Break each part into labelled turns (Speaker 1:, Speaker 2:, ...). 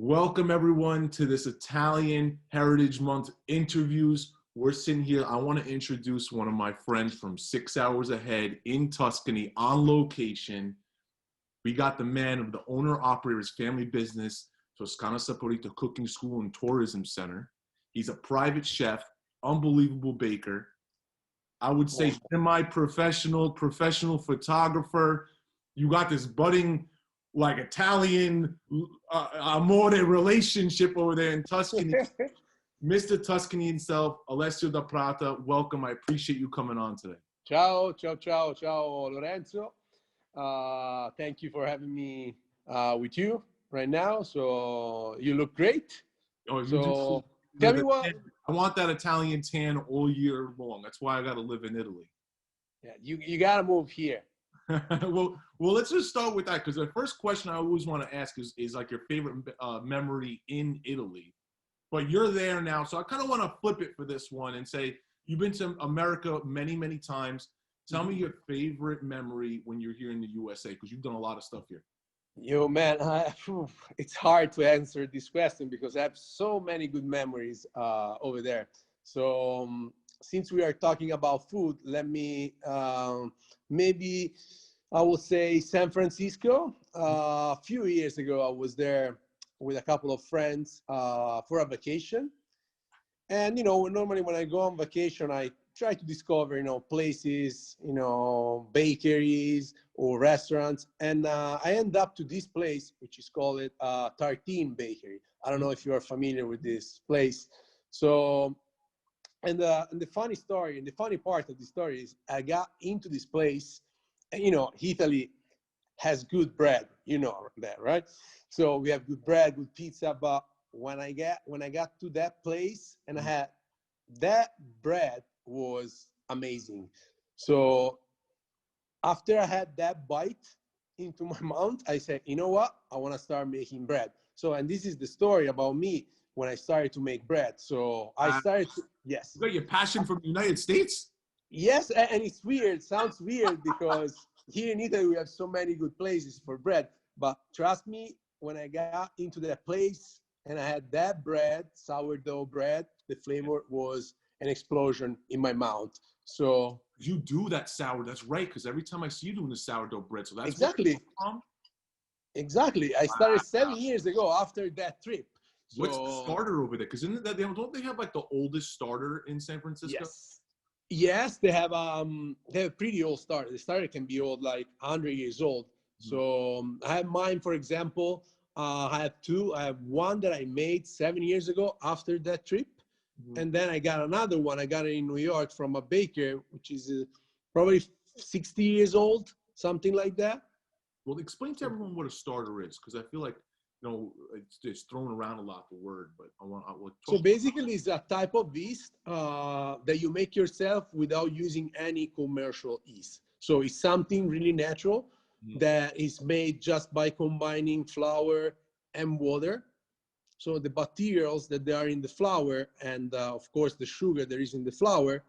Speaker 1: Welcome everyone to this Italian Heritage Month interviews. We're sitting here. I want to introduce one of my friends from 6 hours ahead in Tuscany on location. We got the man of the owner-operator's family business, Toscana Saporita Cooking School and Tourism Center. He's a private chef, unbelievable baker. I would say semi-professional, professional photographer. You got this budding like Italian amore relationship over there in Tuscany. Mr. Tuscany himself, Alessio da Prato, welcome. I appreciate you coming on today.
Speaker 2: Ciao, Lorenzo. Thank you for having me with you right now. So you look great.
Speaker 1: Oh, you
Speaker 2: so tell me what.
Speaker 1: I want that Italian tan all year long. That's why I got to live in Italy.
Speaker 2: Yeah, you got to move here.
Speaker 1: well, let's just start with that, because the first question I always want to ask is like your favorite memory in Italy. But you're there now, so I kind of want to flip it for this one and say you've been to America many, many times. Tell me your favorite memory when you're here in the USA, because you've done a lot of stuff here.
Speaker 2: Yo, man, it's hard to answer this question because I have so many good memories over there. So since we are talking about food, let me maybe I would say San Francisco. A few years ago, I was there with a couple of friends for a vacation. And, normally when I go on vacation, I try to discover, places, bakeries or restaurants. And I end up to this place, which is called Tartine Bakery. I don't know if you are familiar with this place. So, and the funny story, and the funny part of the story is I got into this place, and, Italy has good bread, that, right? So we have good bread, good pizza, but when I got to that place and I had that bread was amazing. So after I had that bite into my mouth, I said, you know what? I want to start making bread. So, and this is the story about me when I started to make bread. So I started to, yes.
Speaker 1: You got your passion from the United States?
Speaker 2: Yes, and it's weird. Sounds weird because here in Italy, we have so many good places for bread. But trust me, when I got into that place and I had that bread, sourdough bread, the flavor was an explosion in my mouth. So
Speaker 1: you do that sourdough. That's right, because every time I see you doing the sourdough bread, so that's
Speaker 2: exactly. Exactly. I started 7 years ago after that trip. So,
Speaker 1: what's the starter over there? Because don't they have like the oldest starter in San Francisco?
Speaker 2: Yes, they have a pretty old starter. The starter can be old, like 100 years old. So I have mine, for example. I have two. I have one that I made 7 years ago after that trip. And then I got another one. I got it in New York from a baker, which is probably 60 years old, something like that.
Speaker 1: Well, explain to everyone what a starter is, because I feel like, it's thrown around a lot, the word, but I want
Speaker 2: so basically it's a type of yeast that you make yourself without using any commercial yeast. So it's something really natural that is made just by combining flour and water. So the materials that they are in the flour and of course the sugar that is in the flour,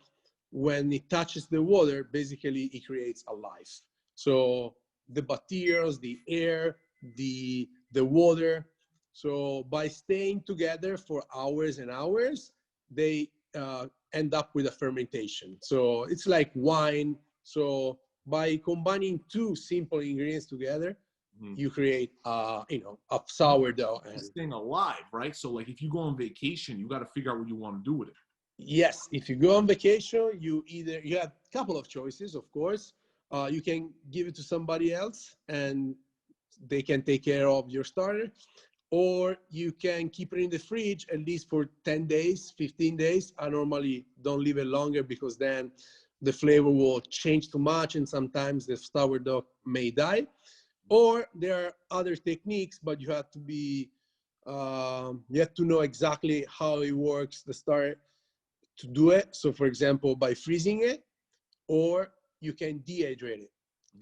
Speaker 2: when it touches the water, basically it creates a life. So the materials, the air, the water. So by staying together for hours and hours, they end up with a fermentation. So it's like wine. So by combining two simple ingredients together, you create, a sourdough. And
Speaker 1: staying alive, right? So like if you go on vacation, you got to figure out what you want to do with it.
Speaker 2: Yes, if you go on vacation, you have a couple of choices, of course. You can give it to somebody else and they can take care of your starter, or you can keep it in the fridge at least for 10 days, 15 days. I normally don't leave it longer because then the flavor will change too much and sometimes the sourdough may die. Or there are other techniques, but you have to be, you have to know exactly how it works, the starter, to do it. So for example, by freezing it, or you can dehydrate it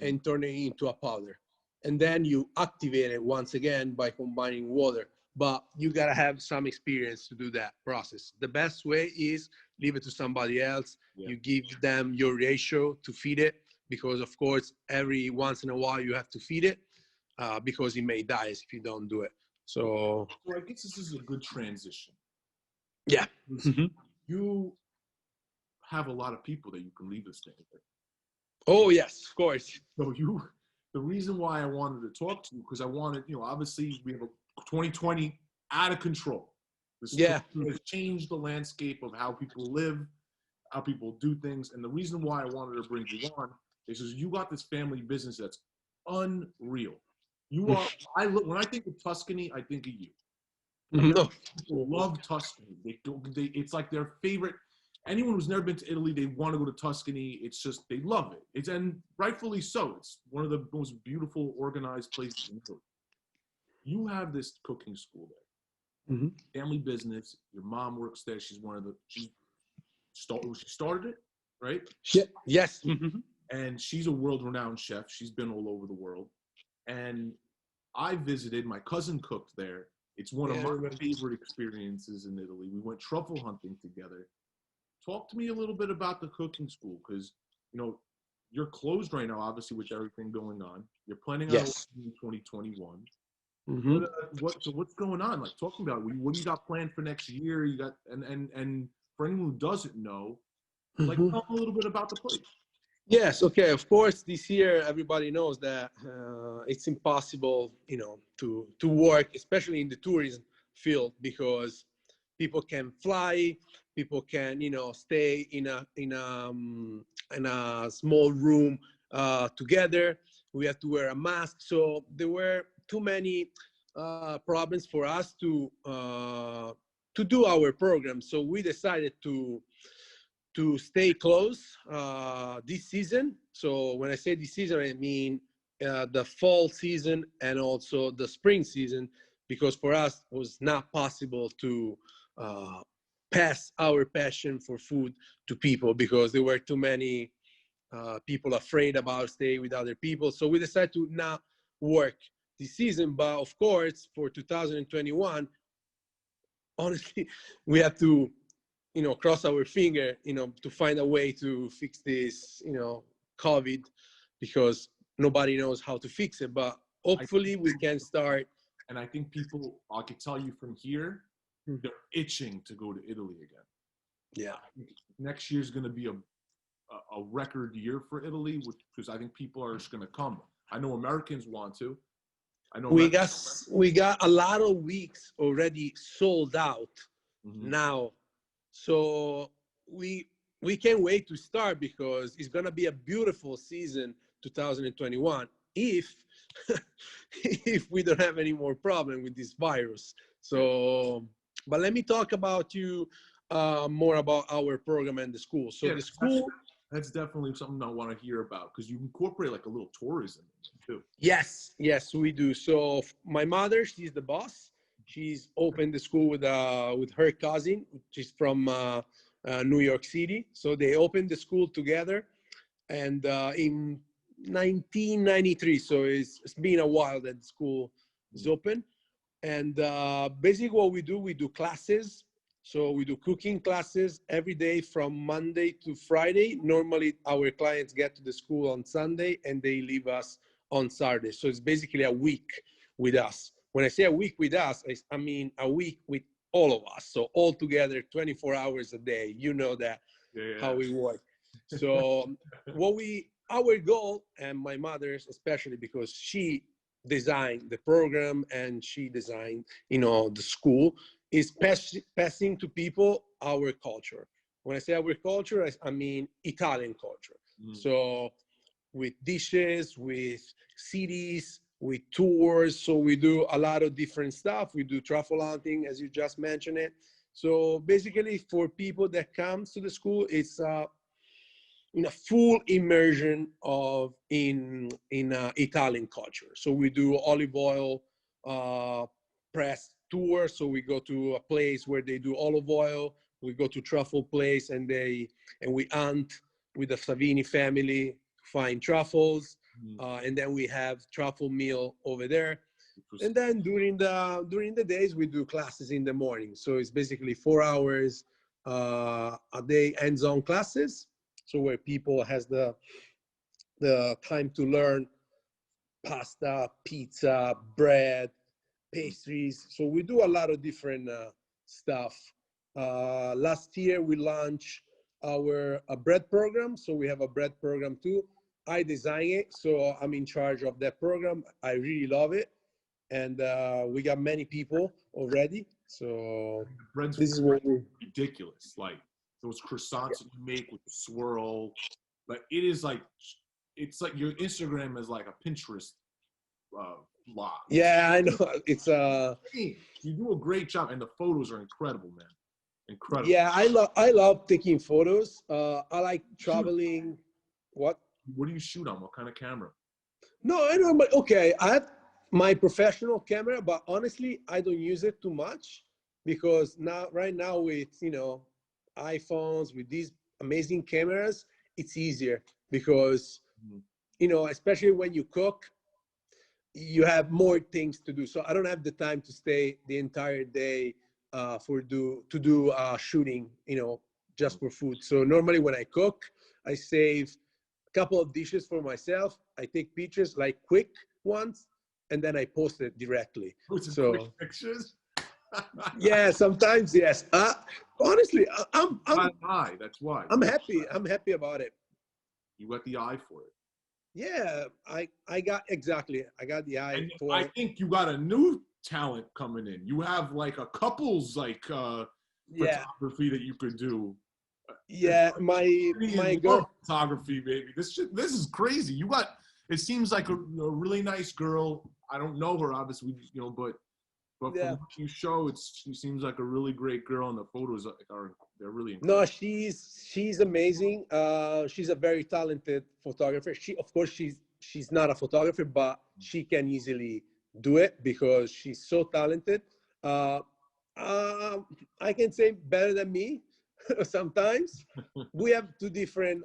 Speaker 2: and turn it into a powder. And then you activate it once again by combining water. But you gotta have some experience to do that process. The best way is leave it to somebody else. You give them your ratio to feed it, because of course, every once in a while you have to feed it because it may die if you don't do it. So
Speaker 1: I guess this is a good transition.
Speaker 2: yeah.
Speaker 1: You have a lot of people that you can leave this thing with.
Speaker 2: Oh yes, of course.
Speaker 1: So the reason why I wanted to talk to you, because I wanted, obviously we have a 2020 out of control. This has changed the landscape of how people live, how people do things. And the reason why I wanted to bring you on is because you got this family business that's unreal. You are, when I think of Tuscany, I think of you. People love Tuscany. It's like their favorite. Anyone who's never been to Italy, they want to go to Tuscany. It's just, they love it. And rightfully so. It's one of the most beautiful, organized places in Italy. You have this cooking school there. Family business. Your mom works there. She started it, right?
Speaker 2: Yes.
Speaker 1: And she's a world-renowned chef. She's been all over the world. And I visited, my cousin cooked there. It's one of my favorite experiences in Italy. We went truffle hunting together. Talk to me a little bit about the cooking school, because, you're closed right now, obviously, with everything going on. You're planning on opening in 2021. What's going on? Like, talking about what do you got planned for next year? You got, and for anyone who doesn't know, like, tell them a little bit about the place.
Speaker 2: Yes, okay. Of course, this year everybody knows that it's impossible, to work, especially in the tourism field, because people can fly, people can, stay in a small room together. We have to wear a mask, so there were too many problems for us to do our program. So we decided to stay close this season. So when I say this season, I mean the fall season and also the spring season, because for us it was not possible to pass our passion for food to people, because there were too many people afraid about staying with other people. So we decided to not work this season. But of course, for 2021, honestly, we have to cross our finger, to find a way to fix this, COVID, because nobody knows how to fix it. But hopefully we can start.
Speaker 1: And I think people, I could tell you from here, they're itching to go to Italy again.
Speaker 2: Yeah.
Speaker 1: Next year's going to be a record year for Italy, because I think people are just going to come. I know Americans want to. I know
Speaker 2: we got a lot of weeks already sold out now. So we can't wait to start, because it's going to be a beautiful season 2021 if if we don't have any more problem with this virus. So but let me talk about you more about our program and the school. So the school,
Speaker 1: that's definitely something I want to hear about, because you incorporate like a little tourism too.
Speaker 2: Yes, we do. So my mother, she's the boss. She's opened the school with her cousin, which is from New York City. So they opened the school together, and in 1993. So it's been a while that the school is open. And basically what we do classes. So we do cooking classes every day from Monday to Friday. Normally our clients get to the school on Sunday and they leave us on Saturday. So it's basically a week with us. When I say a week with us, I mean a week with all of us. So all together, 24 hours a day. You know that how we work. So our goal, and my mother's especially, because she designed the program and she designed, the school, is passing to people our culture. When I say our culture, I mean Italian culture. So with dishes, with cities, with tours. So we do a lot of different stuff. We do truffle hunting, as you just mentioned it. So basically for people that comes to the school, it's in a full immersion in Italian culture. So we do olive oil press tour. So we go to a place where they do olive oil. We go to truffle place and we hunt with the Savini family to find truffles. And then we have truffle meal over there. And then during the days we do classes in the morning. So it's basically 4 hours a day hands-on classes. So where people has the time to learn pasta, pizza, bread, pastries. So we do a lot of different stuff. Last year we launched our bread program. So we have a bread program too. I design it, so I'm in charge of that program. I really love it, and we got many people already. So
Speaker 1: Bread's
Speaker 2: this is what we.
Speaker 1: ridiculous. Like those croissants that you make with the swirl. Like it is like, it's like your Instagram is like a Pinterest lot.
Speaker 2: Yeah, I know. It's
Speaker 1: Hey, you do a great job, and the photos are incredible, man. Incredible.
Speaker 2: Yeah, I love taking photos. I like traveling. What?
Speaker 1: What do you shoot on? What kind of camera?
Speaker 2: No, I know, but okay. I have my professional camera, but honestly, I don't use it too much because right now with iPhones, with these amazing cameras, it's easier because especially when you cook, you have more things to do. So I don't have the time to stay the entire day to do shooting, just for food. So normally when I cook, I save a couple of dishes for myself. I take pictures, like quick ones, and then I post it directly. So
Speaker 1: quick pictures.
Speaker 2: yeah, sometimes yes. Honestly,
Speaker 1: That's why.
Speaker 2: I'm happy. I'm happy about it.
Speaker 1: You got the eye for it.
Speaker 2: Yeah, I got the eye
Speaker 1: And
Speaker 2: for
Speaker 1: I
Speaker 2: it.
Speaker 1: think you got a new talent coming in. You have like a couples photography that you could do.
Speaker 2: Yeah, my girl.
Speaker 1: Photography, baby. This is crazy. It seems like a really nice girl. I don't know her, obviously, but from
Speaker 2: Yeah.
Speaker 1: what you show, she seems like a really great girl, and the photos they're really incredible.
Speaker 2: No, she's amazing. She's a very talented photographer. She's not a photographer, but she can easily do it because she's so talented. I can say better than me sometimes. We have two different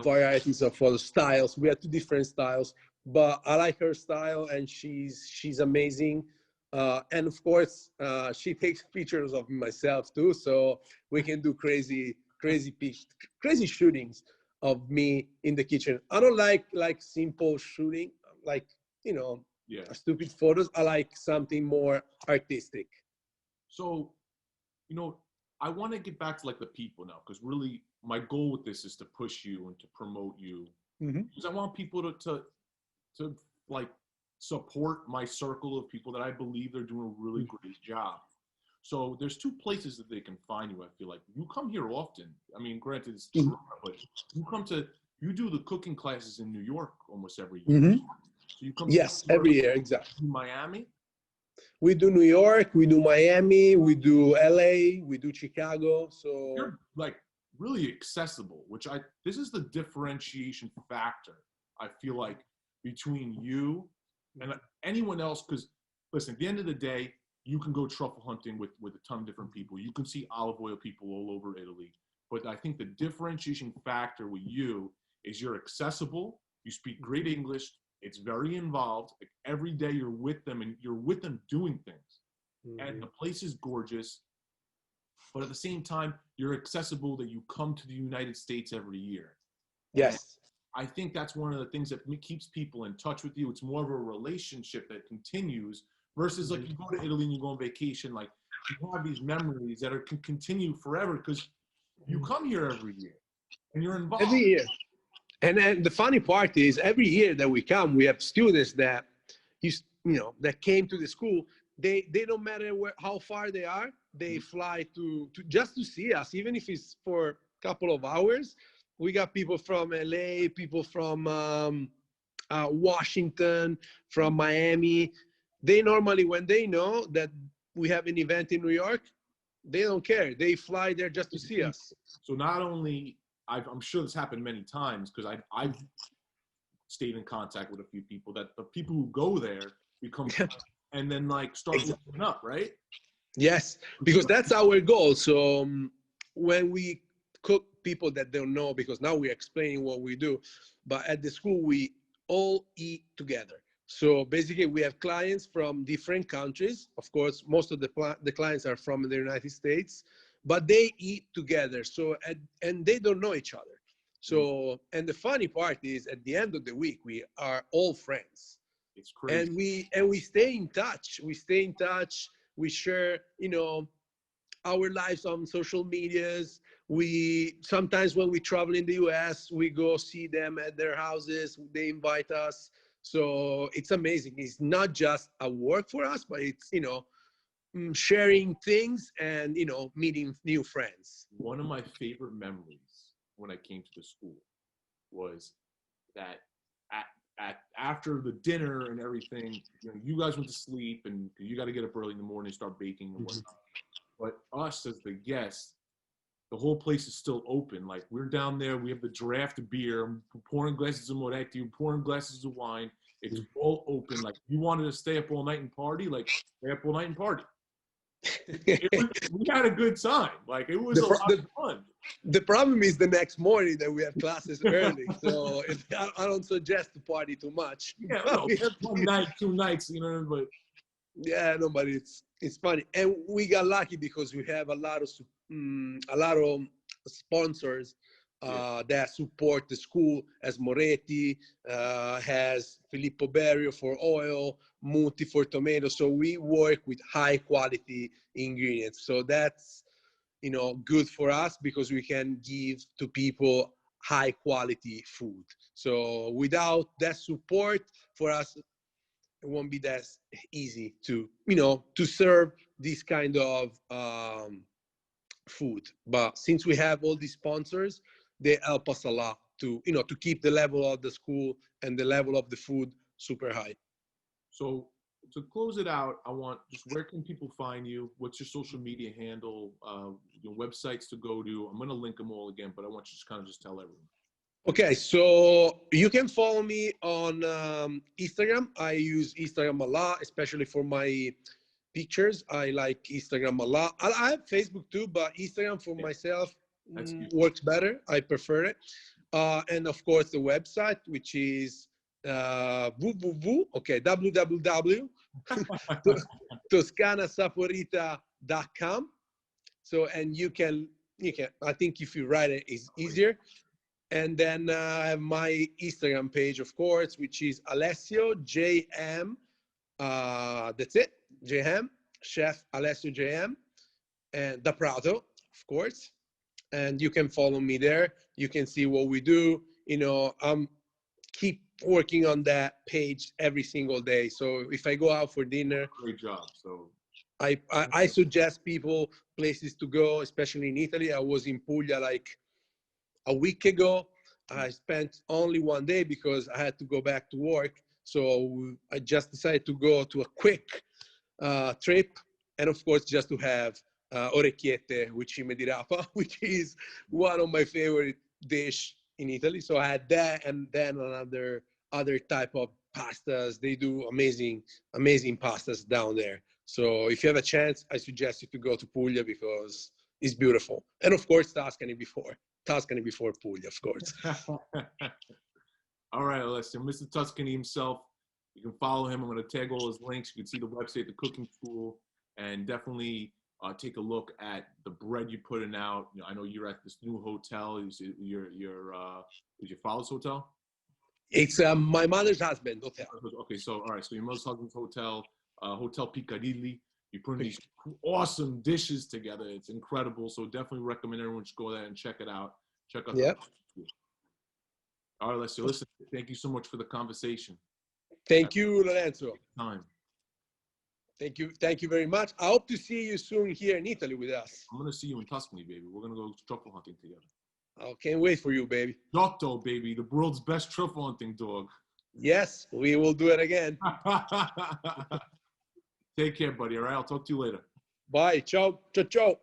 Speaker 2: varieties of photo styles. We have two different styles, but I like her style, and she's amazing. And of course, she takes pictures of myself too, so we can do crazy shootings of me in the kitchen. I don't like simple shooting, like stupid photos. I like something more artistic.
Speaker 1: So, I want to get back to like the people now, because really my goal with this is to push you and to promote you, because I want people to like support my circle of people that I believe they're doing a really great job. So there's two places that they can find you. I feel like you come here often. I mean, granted, it's Toronto, but you do the cooking classes in New York almost every year. So you come
Speaker 2: every year, exactly.
Speaker 1: Miami.
Speaker 2: We do New York, we do Miami, we do LA, we do Chicago. So
Speaker 1: you're like really accessible, this is the differentiation factor, I feel like, between you and anyone else. Because listen, at the end of the day, you can go truffle hunting with a ton of different people. You can see olive oil people all over Italy. But I think the differentiation factor with you is you're accessible, you speak great English, it's very involved. Like every day you're with them and you're with them doing things. And the place is gorgeous. But at the same time, you're accessible, that you come to the United States every year.
Speaker 2: Yes.
Speaker 1: And I think that's one of the things that keeps people in touch with you. It's more of a relationship that continues versus like you go to Italy and you go on vacation. Like you have these memories that can continue forever because you come here every year and you're involved.
Speaker 2: Every year. And then the funny part is every year that we come, we have students that, that came to the school. They don't matter how far they are. They fly to just to see us, even if it's for a couple of hours. We got people from LA, people from Washington, from Miami. They normally, when they know that we have an event in New York, they don't care. They fly there just to see us.
Speaker 1: So not only, I'm sure this happened many times because I've stayed in contact with a few people, that the people who go there become and then like start looking up, right?
Speaker 2: Yes, because that's our goal. So when we cook people that don't know, because now we're explaining what we do, but at the school we all eat together. So basically we have clients from different countries. Of course, most of the clients are from the United States, but they eat together. So and they don't know each other. So and the funny part is at the end of the week we are all friends.
Speaker 1: It's crazy.
Speaker 2: And we stay in touch. We stay in touch. We share, our lives on social medias. We sometimes when we travel in the US, we go see them at their houses. They invite us. So it's amazing. It's not just a work for us, but it's, sharing things and, meeting new friends.
Speaker 1: One of my favorite memories when I came to the school was that after the dinner and everything, you guys went to sleep and you got to get up early in the morning and start baking and whatnot. But us as the guests, the whole place is still open. Like, we're down there, we have the draft of beer, I'm pouring glasses of Moretti, pouring glasses of wine. It's all open. Like, you wanted to stay up all night and party, like, stay up all night and party. We had a good time. Like, it was a lot of fun.
Speaker 2: The problem is the next morning that we have classes early, so I don't suggest to party too much.
Speaker 1: Yeah, no, one night, 2 nights, but
Speaker 2: yeah, no, but it's funny, and we got lucky because we have a lot of sponsors that support the school, as Moretti, has Filippo Berio for oil, Muti for tomato. So we work with high quality ingredients. So that's, good for us because we can give to people high quality food. So without that support for us, it won't be that easy to, to serve this kind of food. But since we have all these sponsors, they help us a lot to, to keep the level of the school and the level of the food super high.
Speaker 1: So to close it out, I want just, where can people find you? What's your social media handle? Your websites to go to? I'm going to link them all again, but I want you to kind of just tell everyone.
Speaker 2: Okay, so you can follow me on Instagram. I use Instagram a lot, especially for my pictures. I like Instagram a lot. I have Facebook too, but Instagram for myself works better. I prefer it. And of course, the website, which is www. Toscanasaporita.com. So, and you can, I think if you write it, it's easier. And then I have my Instagram page, of course, which is Alessio JM. That's it, JM, Chef Alessio JM, and the Prato, of course. And you can follow me there. You can see what we do. I'm keep working on that page every single day. So if I go out for dinner,
Speaker 1: great job. So
Speaker 2: I suggest people places to go, especially in Italy. I was in Puglia like a week ago. I spent only one day because I had to go back to work. So I just decided to go to a quick trip. And of course, just to have orecchiette with cime di rapa, which is one of my favorite dish in Italy. So I had that, and then other type of pastas. They do amazing pastas down there. So if you have a chance, I suggest you to go to Puglia because it's beautiful. And of course, Tuscany before Puglia, of course.
Speaker 1: All right, Alessio, Mr. Tuscany himself. You can follow him. I'm going to tag all his links. You can see the website, the cooking school, and definitely take a look at the bread you're putting out. I know you're at this new hotel. Is your father's hotel?
Speaker 2: It's my mother's husband hotel.
Speaker 1: Okay, so all right, so your mother's husband's hotel, Hotel Piccadilly. You're putting these awesome dishes together. It's incredible. So definitely recommend everyone should go there and check it out. Check out the school. All right, Alessio, listen, thank you so much for the conversation.
Speaker 2: Thank you, Lorenzo.
Speaker 1: Time.
Speaker 2: Thank you very much. I hope to see you soon here in Italy with us.
Speaker 1: I'm going to see you in Tuscany, baby. We're going to go truffle hunting together.
Speaker 2: I can't wait for you, baby.
Speaker 1: Giotto, baby, the world's best truffle hunting dog.
Speaker 2: Yes, we will do it again.
Speaker 1: Take care, buddy. All right, I'll talk to you later.
Speaker 2: Bye. Ciao. Ciao, ciao.